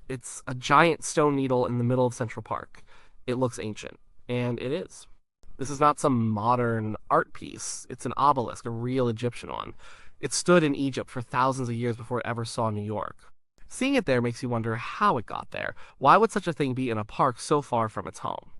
It's a giant stone needle in the middle of Central Park. It looks ancient, and it is. This is not some modern art piece. It's an obelisk, a real Egyptian one. It stood in Egypt for thousands of years before it ever saw New York. Seeing it there makes you wonder how it got there. Why would such a thing be in a park so far from its home?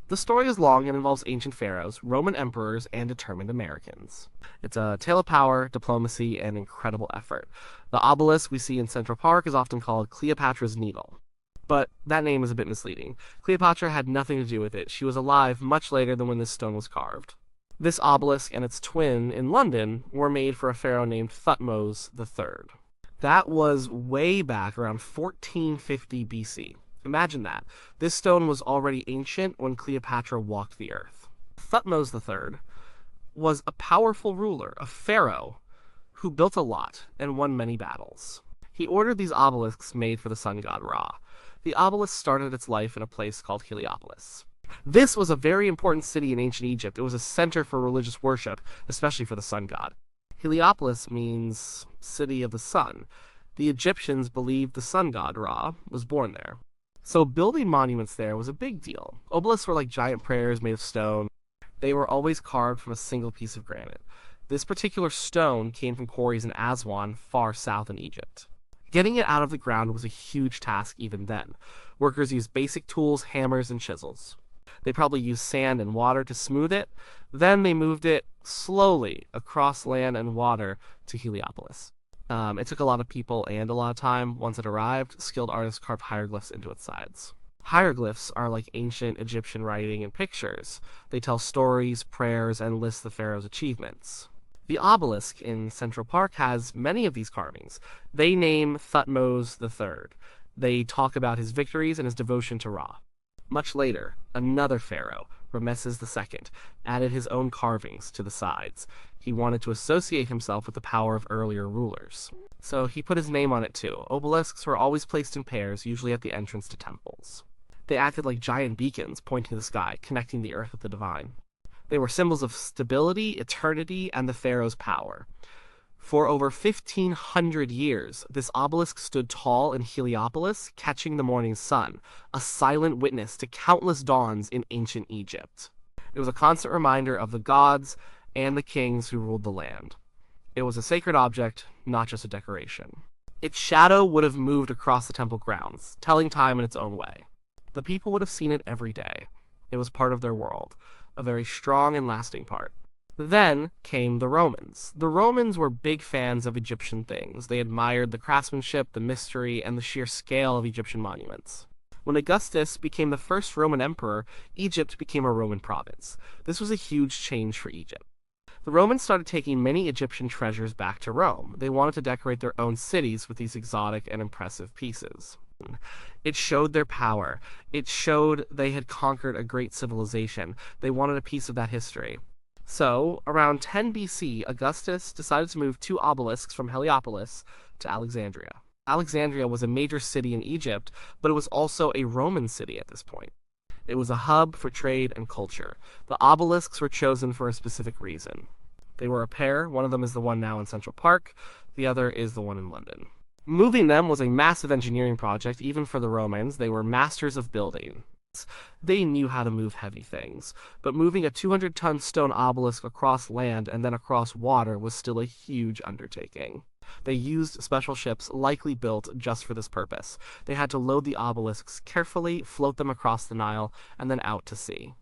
The story is long and involves ancient pharaohs, Roman emperors, and determined Americans. It's a tale of power, diplomacy, and incredible effort. The obelisk we see in Central Park is often called Cleopatra's Needle. But that name is a bit misleading. Cleopatra had nothing to do with it. She was alive much later than when this stone was carved. This obelisk and its twin in London were made for a pharaoh named Thutmose III. That was way back around 1450 BC. Imagine that. This stone was already ancient when Cleopatra walked the earth. Thutmose III was a powerful ruler, a pharaoh, who built a lot and won many battles. He ordered these obelisks made for the sun god Ra. The obelisk started its life in a place called Heliopolis. This was a very important city in ancient Egypt. It was a center for religious worship, especially for the sun god. Heliopolis means city of the sun. The Egyptians believed the sun god Ra was born there. So building monuments there was a big deal. Obelisks were like giant prayers made of stone. They were always carved from a single piece of granite. This particular stone came from quarries in Aswan, far south in Egypt. Getting it out of the ground was a huge task even then. Workers used basic tools, hammers, and chisels. They probably used sand and water to smooth it. Then they moved it slowly across land and water to Heliopolis. It took a lot of people and a lot of time. Once it arrived, skilled artists carved hieroglyphs into its sides. Hieroglyphs are like ancient Egyptian writing and pictures. They tell stories, prayers, and list the pharaoh's achievements. The obelisk in Central Park has many of these carvings. They name Thutmose III. They talk about his victories and his devotion to Ra. Much later, another pharaoh, Rameses II, added his own carvings to the sides. He wanted to associate himself with the power of earlier rulers. So he put his name on it too. Obelisks were always placed in pairs, usually at the entrance to temples. They acted like giant beacons pointing to the sky, connecting the earth with the divine. They were symbols of stability, eternity, and the pharaoh's power. For over 1,500 years, this obelisk stood tall in Heliopolis, catching the morning sun, a silent witness to countless dawns in ancient Egypt. It was a constant reminder of the gods and the kings who ruled the land. It was a sacred object, not just a decoration. Its shadow would have moved across the temple grounds, telling time in its own way. The people would have seen it every day. It was part of their world, a very strong and lasting part. Then came the Romans. The Romans were big fans of Egyptian things. They admired the craftsmanship, the mystery, and the sheer scale of Egyptian monuments. When Augustus became the first Roman emperor, Egypt became a Roman province. This was a huge change for Egypt. The Romans started taking many Egyptian treasures back to Rome. They wanted to decorate their own cities with these exotic and impressive pieces. It showed their power. It showed they had conquered a great civilization. They wanted a piece of that history. So, around 10 BC, Augustus decided to move two obelisks from Heliopolis to Alexandria. Alexandria was a major city in Egypt, but it was also a Roman city at this point. It was a hub for trade and culture. The obelisks were chosen for a specific reason. They were a pair. One of them is the one now in Central Park. The other is the one in London. Moving them was a massive engineering project, even for the Romans. They were masters of building. They knew how to move heavy things, but moving a 200-ton stone obelisk across land and then across water was still a huge undertaking. They used special ships likely built just for this purpose. They had to load the obelisks carefully, float them across the Nile, and then out to sea.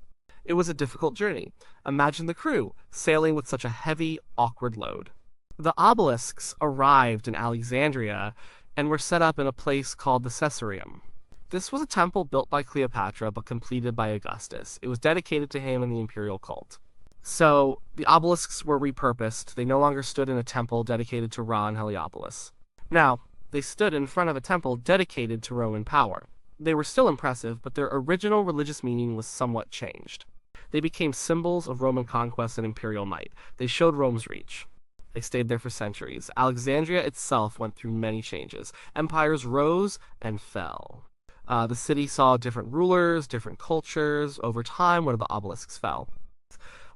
It was a difficult journey. Imagine the crew sailing with such a heavy, awkward load. The obelisks arrived in Alexandria and were set up in a place called the Caesareum. This was a temple built by Cleopatra but completed by Augustus. It was dedicated to him and the imperial cult. So, the obelisks were repurposed. They no longer stood in a temple dedicated to Ra in Heliopolis. Now, they stood in front of a temple dedicated to Roman power. They were still impressive, but their original religious meaning was somewhat changed. They became symbols of Roman conquest and imperial might. They showed Rome's reach. They stayed there for centuries. Alexandria itself went through many changes. Empires rose and fell. The city saw different rulers, different cultures. Over time, one of the obelisks fell.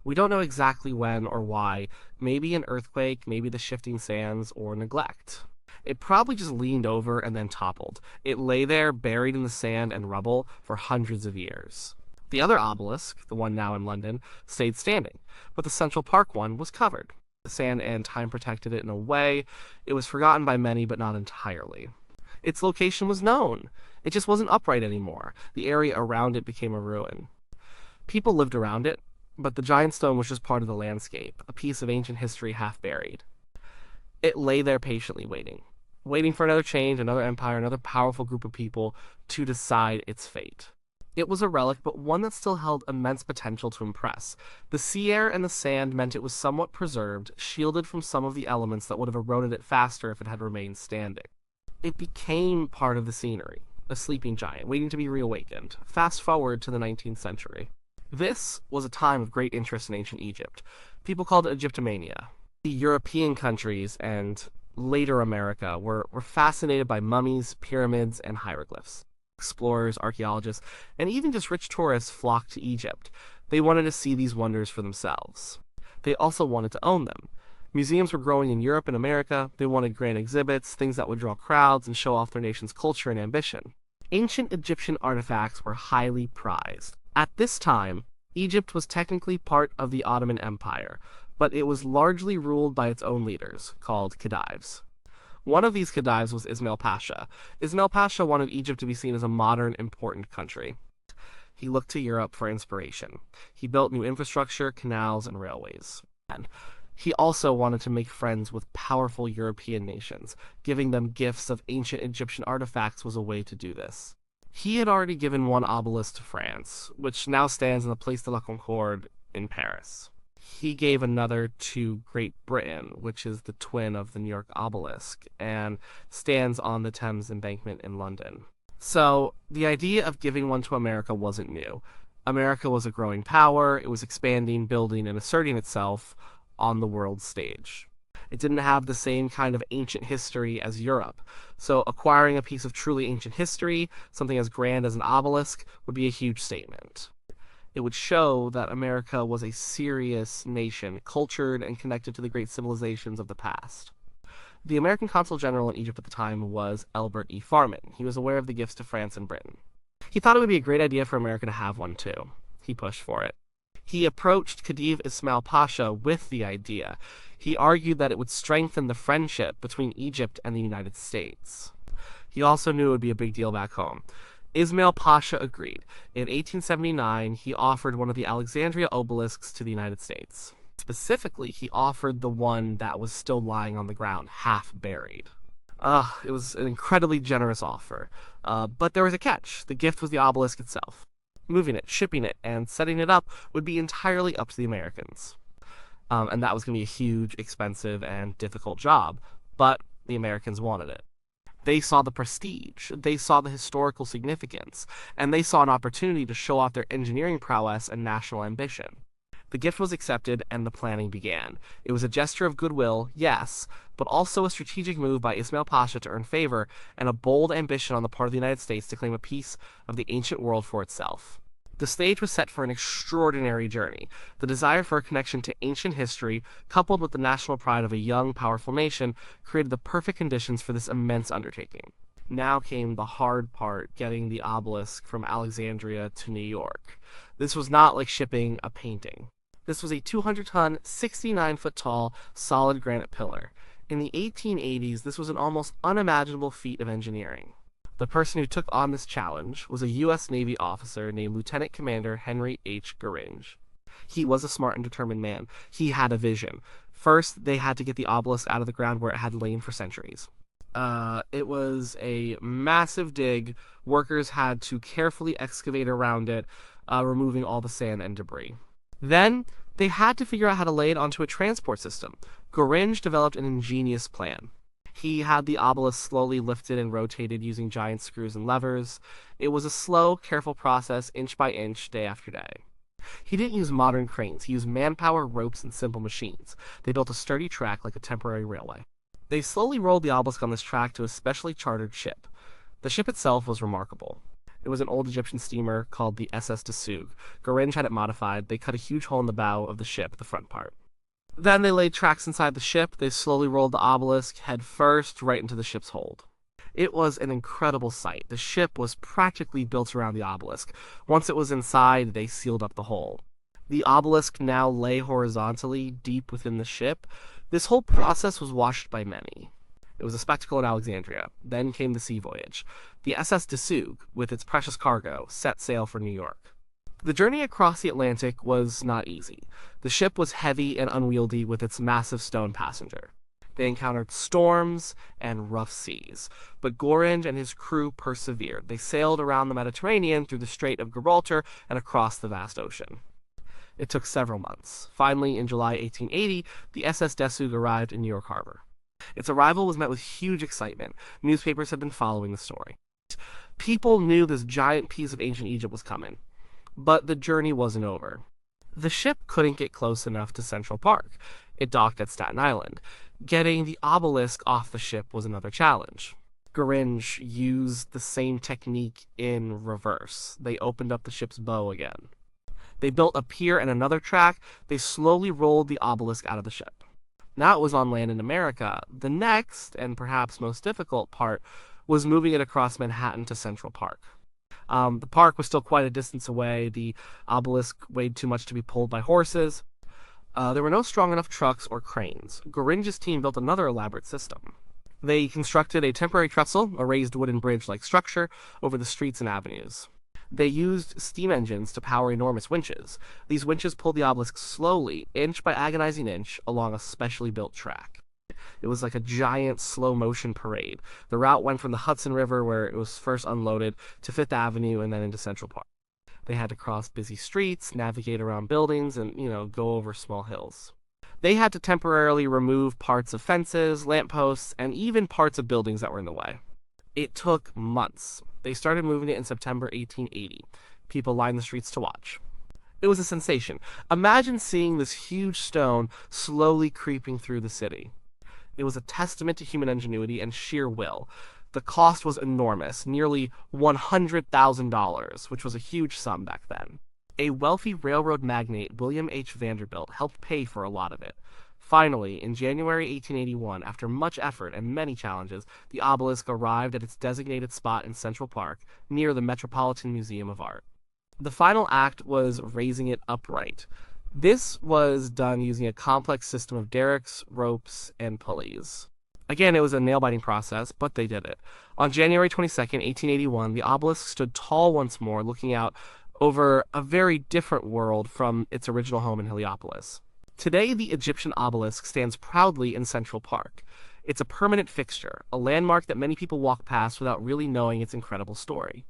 We don't know exactly when or why. Maybe an earthquake, maybe the shifting sands, or neglect. It probably just leaned over and then toppled. It lay there buried in the sand and rubble for hundreds of years. The other obelisk, the one now in London, stayed standing, but the Central Park one was covered. The sand and time protected it in a way. It was forgotten by many, but not entirely. Its location was known. It just wasn't upright anymore. The area around it became a ruin. People lived around it, but the giant stone was just part of the landscape, a piece of ancient history half buried. It lay there patiently waiting for another change, another empire, another powerful group of people to decide its fate. It was a relic, but one that still held immense potential to impress. The sea air and the sand meant it was somewhat preserved, shielded from some of the elements that would have eroded it faster if it had remained standing. It became part of the scenery, a sleeping giant waiting to be reawakened. Fast forward to the 19th century. This was a time of great interest in ancient Egypt. People called it Egyptomania. The European countries and later America were fascinated by mummies, pyramids, and hieroglyphs. Explorers, archaeologists, and even just rich tourists flocked to Egypt. They wanted to see these wonders for themselves. They also wanted to own them. Museums were growing in Europe and America. They wanted grand exhibits, things that would draw crowds and show off their nation's culture and ambition. Ancient Egyptian artifacts were highly prized. At this time, Egypt was technically part of the Ottoman Empire, but it was largely ruled by its own leaders, called Khedives. One of these Khedives was Ismail Pasha. Ismail Pasha wanted Egypt to be seen as a modern, important country. He looked to Europe for inspiration. He built new infrastructure, canals, and railways. And he also wanted to make friends with powerful European nations. Giving them gifts of ancient Egyptian artifacts was a way to do this. He had already given one obelisk to France, which now stands in the Place de la Concorde in Paris. He gave another to Great Britain, which is the twin of the New York obelisk, and stands on the Thames embankment in London. So, the idea of giving one to America wasn't new. America was a growing power, it was expanding, building, and asserting itself on the world stage. It didn't have the same kind of ancient history as Europe, so acquiring a piece of truly ancient history, something as grand as an obelisk, would be a huge statement. It would show that America was a serious nation, cultured and connected to the great civilizations of the past. The American consul general in Egypt at the time was Elbert E. Farman. He was aware of the gifts to France and Britain. He thought it would be a great idea for America to have one too. He pushed for it. He approached Khedive Ismail Pasha with the idea. He argued that it would strengthen the friendship between Egypt and the United States. He also knew it would be a big deal back home. Ismail Pasha agreed. In 1879, he offered one of the Alexandria obelisks to the United States. Specifically, he offered the one that was still lying on the ground, half buried. It was an incredibly generous offer. But there was a catch. The gift was the obelisk itself. Moving it, shipping it, and setting it up would be entirely up to the Americans. And that was going to be a huge, expensive, and difficult job. But the Americans wanted it. They saw the prestige, they saw the historical significance, and they saw an opportunity to show off their engineering prowess and national ambition. The gift was accepted, and the planning began. It was a gesture of goodwill, yes, but also a strategic move by Ismail Pasha to earn favor, and a bold ambition on the part of the United States to claim a piece of the ancient world for itself. The stage was set for an extraordinary journey. The desire for a connection to ancient history, coupled with the national pride of a young, powerful nation, created the perfect conditions for this immense undertaking. Now came the hard part, getting the obelisk from Alexandria to New York. This was not like shipping a painting. This was a 200-ton, 69-foot-tall, solid granite pillar. In the 1880s, this was an almost unimaginable feat of engineering. The person who took on this challenge was a U.S. Navy officer named Lieutenant Commander Henry H. Goringe. He was a smart and determined man. He had a vision. First, they had to get the obelisk out of the ground where it had lain for centuries. It was a massive dig. Workers had to carefully excavate around it, removing all the sand and debris. Then, they had to figure out how to lay it onto a transport system. Goringe developed an ingenious plan. He had the obelisk slowly lifted and rotated using giant screws and levers. It was a slow, careful process, inch by inch, day after day. He didn't use modern cranes. He used manpower, ropes, and simple machines. They built a sturdy track like a temporary railway. They slowly rolled the obelisk on this track to a specially chartered ship. The ship itself was remarkable. It was an old Egyptian steamer called the SS Dessouq. Goringe had it modified. They cut a huge hole in the bow of the ship, the front part. Then they laid tracks inside the ship. They slowly rolled the obelisk head first right into the ship's hold. It was an incredible sight. The ship was practically built around the obelisk. Once it was inside, they sealed up the hole. The obelisk now lay horizontally deep within the ship. This whole process was watched by many. It was a spectacle in Alexandria. Then came the sea voyage. The SS Desug, with its precious cargo, set sail for New York. The journey across the Atlantic was not easy. The ship was heavy and unwieldy with its massive stone passenger. They encountered storms and rough seas, but Gorringe and his crew persevered. They sailed around the Mediterranean through the Strait of Gibraltar and across the vast ocean. It took several months. Finally, in July 1880, the SS Desug arrived in New York Harbor. Its arrival was met with huge excitement. Newspapers had been following the story. People knew this giant piece of ancient Egypt was coming. But the journey wasn't over. The ship couldn't get close enough to Central Park. It docked at Staten Island. Getting the obelisk off the ship was another challenge. Gorringe used the same technique in reverse. They opened up the ship's bow again. They built a pier and another track. They slowly rolled the obelisk out of the ship. Now it was on land in America. The next, and perhaps most difficult part, was moving it across Manhattan to Central Park. The park was still quite a distance away. The obelisk weighed too much to be pulled by horses. There were no strong enough trucks or cranes. Gorringe's team built another elaborate system. They constructed a temporary trestle, a raised wooden bridge-like structure, over the streets and avenues. They used steam engines to power enormous winches. These winches pulled the obelisk slowly, inch by agonizing inch, along a specially built track. It was like a giant slow-motion parade. The route went from the Hudson River, where it was first unloaded, to Fifth Avenue and then into Central Park. They had to cross busy streets, navigate around buildings, and, go over small hills. They had to temporarily remove parts of fences, lampposts, and even parts of buildings that were in the way. It took months. They started moving it in September 1880. People lined the streets to watch. It was a sensation. Imagine seeing this huge stone slowly creeping through the city. It was a testament to human ingenuity and sheer will. The cost was enormous, nearly $100,000, which was a huge sum back then. A wealthy railroad magnate, William H. Vanderbilt, helped pay for a lot of it. Finally, in January 1881, after much effort and many challenges, the obelisk arrived at its designated spot in Central Park, near the Metropolitan Museum of Art. The final act was raising it upright. This was done using a complex system of derricks, ropes, and pulleys. Again, it was a nail-biting process, but they did it. On January 22nd, 1881, the obelisk stood tall once more, looking out over a very different world from its original home in Heliopolis. Today, the Egyptian obelisk stands proudly in Central Park. It's a permanent fixture, a landmark that many people walk past without really knowing its incredible story.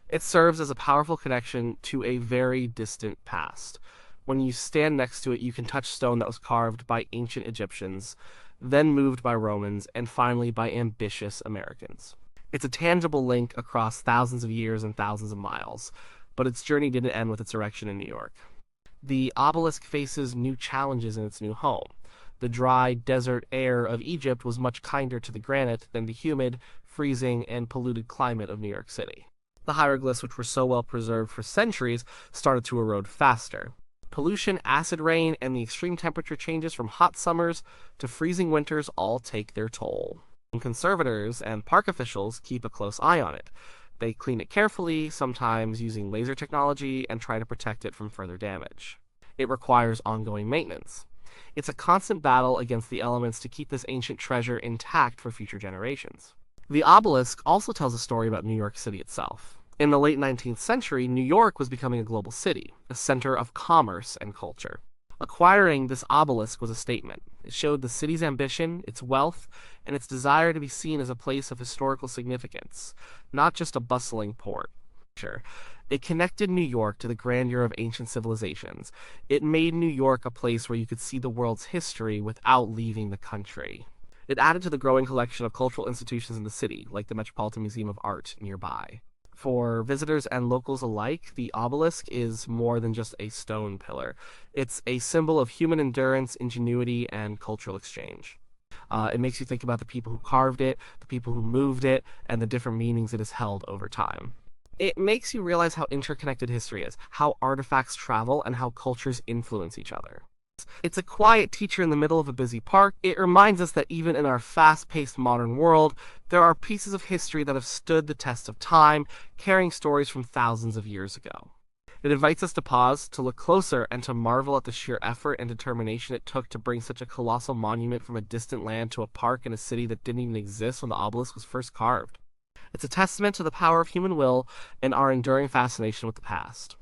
It serves as a powerful connection to a very distant past. When you stand next to it, you can touch stone that was carved by ancient Egyptians, then moved by Romans, and finally by ambitious Americans. It's a tangible link across thousands of years and thousands of miles, but its journey didn't end with its erection in New York. The obelisk faces new challenges in its new home. The dry, desert air of Egypt was much kinder to the granite than the humid, freezing, and polluted climate of New York City. The hieroglyphs, which were so well preserved for centuries, started to erode faster. Pollution, acid rain, and the extreme temperature changes from hot summers to freezing winters all take their toll. Conservators and park officials keep a close eye on it. They clean it carefully, sometimes using laser technology, and try to protect it from further damage. It requires ongoing maintenance. It's a constant battle against the elements to keep this ancient treasure intact for future generations. The obelisk also tells a story about New York City itself. In the late 19th century, New York was becoming a global city, a center of commerce and culture. Acquiring this obelisk was a statement. It showed the city's ambition, its wealth, and its desire to be seen as a place of historical significance, not just a bustling port. It connected New York to the grandeur of ancient civilizations. It made New York a place where you could see the world's history without leaving the country. It added to the growing collection of cultural institutions in the city, like the Metropolitan Museum of Art nearby. For visitors and locals alike, the obelisk is more than just a stone pillar. It's a symbol of human endurance, ingenuity, and cultural exchange. It makes you think about the people who carved it, the people who moved it, and the different meanings it has held over time. It makes you realize how interconnected history is, how artifacts travel, and how cultures influence each other. It's a quiet teacher in the middle of a busy park. It reminds us that even in our fast-paced modern world, there are pieces of history that have stood the test of time, carrying stories from thousands of years ago. It invites us to pause, to look closer, and to marvel at the sheer effort and determination it took to bring such a colossal monument from a distant land to a park in a city that didn't even exist when the obelisk was first carved. It's a testament to the power of human will and our enduring fascination with the past.